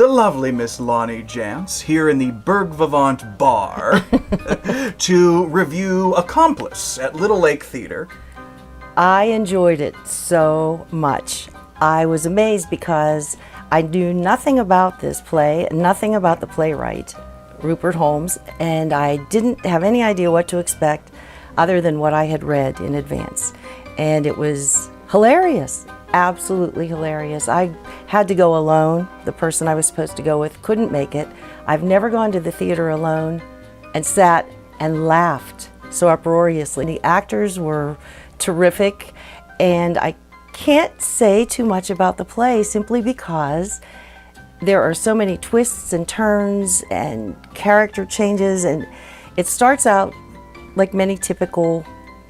lovely Miss Lonnie Jantz here in the BURGH VIVANT bar to review Accomplice at Little Lake Theater. I enjoyed it so much. I was amazed because I knew nothing about this play, nothing about the playwright, Rupert Holmes, and I didn't have any idea what to expect other than what I had read in advance. And it was hilarious, absolutely hilarious. I had to go alone. The person I was supposed to go with couldn't make it. I've never gone to the theater alone and sat and laughed so uproariously. The actors were terrific, and I can't say too much about the play simply because there are so many twists and turns and character changes, and it starts out like many typical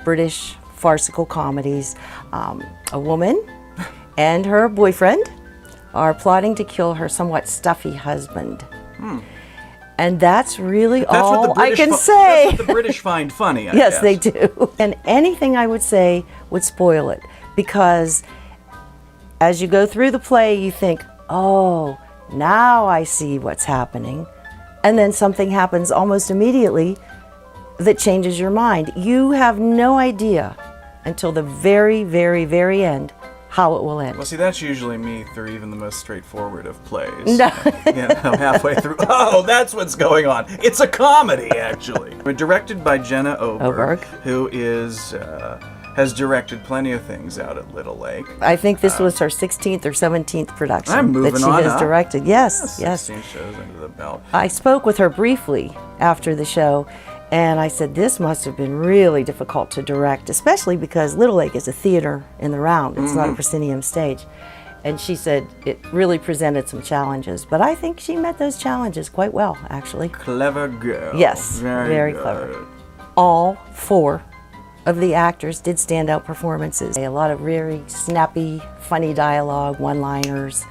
British farcical comedies. A woman and her boyfriend are plotting to kill her somewhat stuffy husband. And that's really all I can say. That's what the British find funny, I Yes, guess. they do. And anything I would say would spoil it, because as you go through the play, you think, oh, now I see what's happening. And then something happens almost immediately that changes your mind. You have no idea until the very, very, very end how it will end. Well, see, that's usually me through even the most straightforward of plays. No. Halfway through, oh, that's what's going on. It's a comedy, actually. Directed by Jenna Oberg. Who is has directed plenty of things out at Little Lake. I think this was her 16th or 17th production I'm moving that she on has up. directed. Yes, yes. 16 shows under the belt. I spoke with her briefly after the show, and I said, this must have been really difficult to direct, especially because Little Lake is a theater in the round. It's not a proscenium stage. And she said it really presented some challenges, but I think she met those challenges quite well, actually. Clever girl. Yes, very clever. good. All four of the actors did standout performances. A lot of very snappy, funny dialogue, one-liners.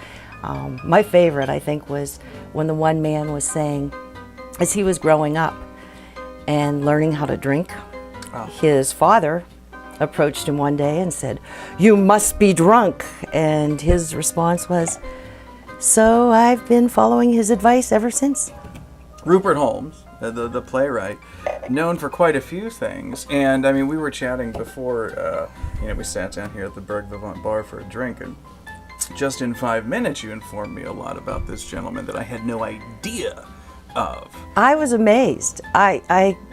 My favorite, I think, was when the one man was saying, as he was growing up and learning how to drink, his father approached him one day and said, "You must be drunk." And his response was, "So I've been following his advice ever since." Rupert Holmes, the playwright, known for quite a few things. And I mean, we were chatting before, we sat down here at the BURGH VIVANT bar for a drink, and just in 5 minutes you informed me a lot about this gentleman that I had no idea of. I was amazed.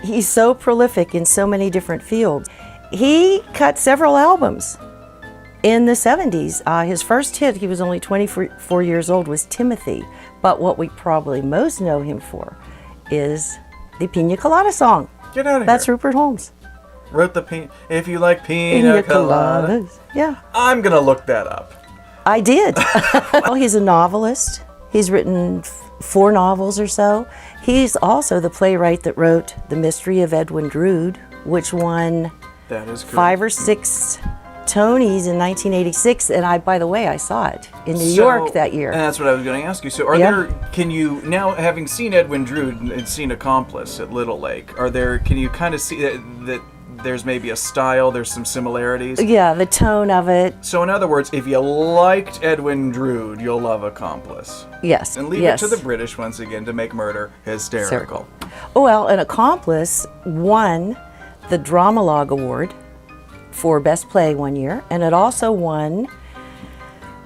He's so prolific in so many different fields. He cut several albums in the 70s. His first hit, he was only 24 years old, was Timothy. But what we probably most know him for is the Pina Colada song. Get out of That's here. Rupert Holmes. Wrote if you like pina coladas. Yeah, I'm going to look that up. I did. Well, he's a novelist. He's written 4 novels or so. He's also the playwright that wrote The Mystery of Edwin Drood, which won That is correct. 5 or 6 Tonys in 1986, and by the way, I saw it in New York that year. And that's what I was going to ask you. So can you, now having seen Edwin Drood and seen Accomplice at Little Lake, can you kind of see that there's maybe a style, there's some similarities? Yeah, the tone of it. So in other words, if you liked Edwin Drood, you'll love Accomplice. Yes. And leave it to the British once again to make murder hysterical. Well, an Accomplice won the Drama-Logue Award for Best Play one year, and it also won,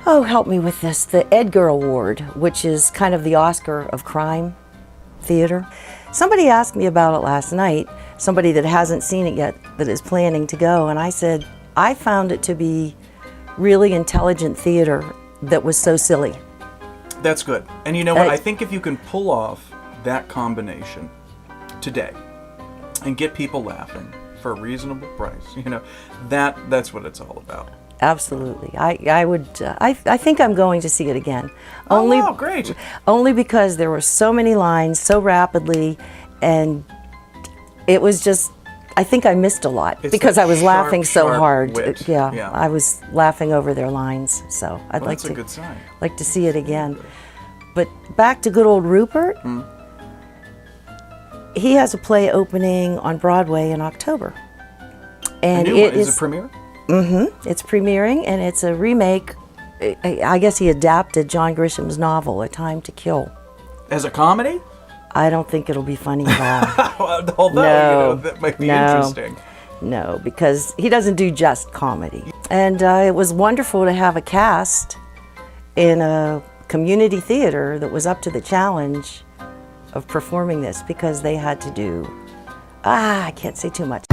oh, help me with this, the Edgar Award, which is kind of the Oscar of crime theater. Somebody asked me about it last night, somebody that hasn't seen it yet, that is planning to go, and I said, I found it to be really intelligent theater that was so silly. That's good. And you know what? I think if you can pull off that combination today and get people laughing for a reasonable price, that's what it's all about. Absolutely. I would. I think I'm going to see it again. Oh, great. Only because there were so many lines so rapidly, and it was just. I think I missed a lot because I was laughing so hard. Wit. Yeah, I was laughing over their lines. So I'd like that's to. a good sign. Like to see it again. But back to good old Rupert. He has a play opening on Broadway in October, and is it premiere? It's premiering, and it's a remake I guess he adapted John Grisham's novel, A Time to Kill. As a comedy? I don't think it'll be funny at all. Although, No, that might be no. interesting. No, because he doesn't do just comedy. And it was wonderful to have a cast in a community theater that was up to the challenge of performing this, because they had to do, I can't say too much.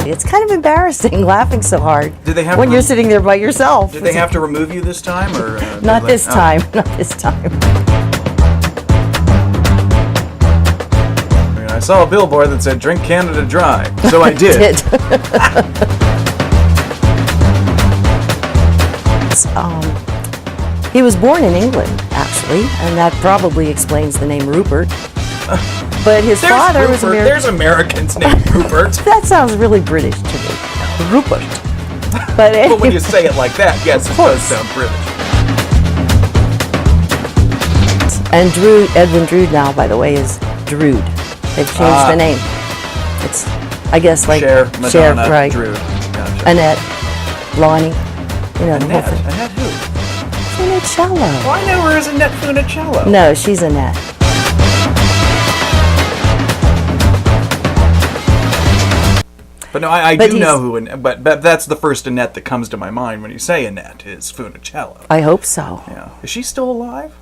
It's kind of embarrassing laughing so hard Did they have when to you're sitting there by yourself. Did they have to remove you this time, or Not this time, not this time. I saw a billboard that said "Drink Canada Dry," so I did. He was born in England, actually, and that probably explains the name Rupert. But his father was American. There's Americans named Rupert. That sounds really British to me. Rupert. But when you say it like that, yes, it does sound British. And Edwin Drood now, by the way, is Drood. They've changed the name. It's, I guess, like Cher, Madonna, right? Drood. Gotcha. Annette, Lonnie, the whole thing. Annette who? Funicello. Well, I know her as Annette Funicello. No, she's Annette. But no, I do know who, but that's the first Annette that comes to my mind when you say Annette is Funicello. I hope so. Yeah. Is she still alive?